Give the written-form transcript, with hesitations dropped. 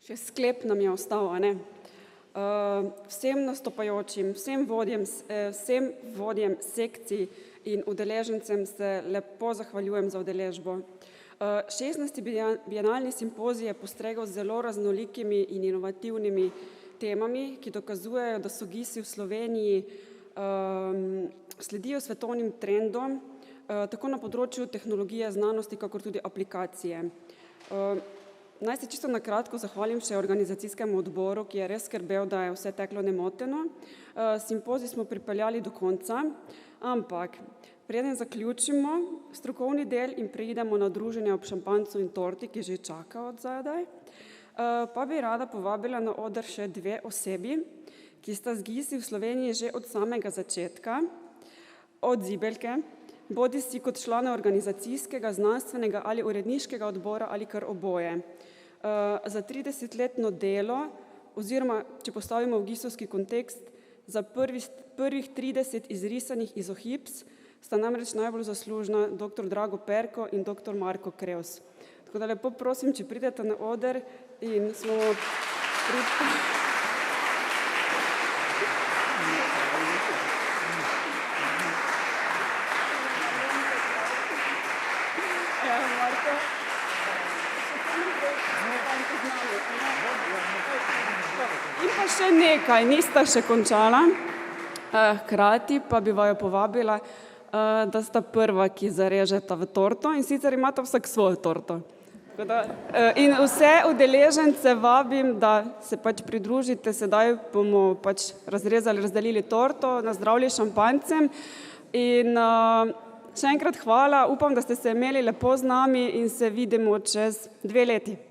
Še sklep nam je ostal, a ne? Vsem nastopajočim, vsem vodjem sekcij in udeležencem se lepo zahvaljujem za udeležbo. 16. bienalni simpozij je postregel z zelo raznolikimi in inovativnimi temami, ki dokazujejo, da so GIS-i v Sloveniji sledijo svetovnim trendom, tako na področju tehnologije, znanosti, kakor tudi aplikacije. Naj se čisto na kratko zahvalim še organizacijskemu odboru, ki je res skrbel, da je vse teklo nemoteno. Simpozij smo pripeljali do konca, ampak preden zaključimo strokovni del in preidemo na druženje ob šampanjcu in torti, ki že čaka od zadaj, pa bi rada povabila na oder še dve osebi, ki sta z GIS-i v Sloveniji že od samega začetka, od zibelke, bodisi kot člane organizacijskega, znanstvenega ali uredniškega odbora ali kar oboje. Za 30-letno delo, oziroma, če postavimo v GIS-ovski kontekst, za prvih 30 izrisanih izohips sta namreč najbolj zaslužna dr. Drago Perko in dr. Marko Krevs. Tako da lepo prosim, če pridete na oder in smo In pa še nekaj, nista še končala, hkrati pa bi vaju povabila, da sta prva, ki zarežeta v torto, in sicer imata vsak svojo torto. In vse udeležence vabim, da se pač pridružite, sedaj bomo pač razdelili torto, nazdravili šampanjcem in še enkrat hvala, upam, da ste se imeli lepo z nami in se vidimo čez 2 leti.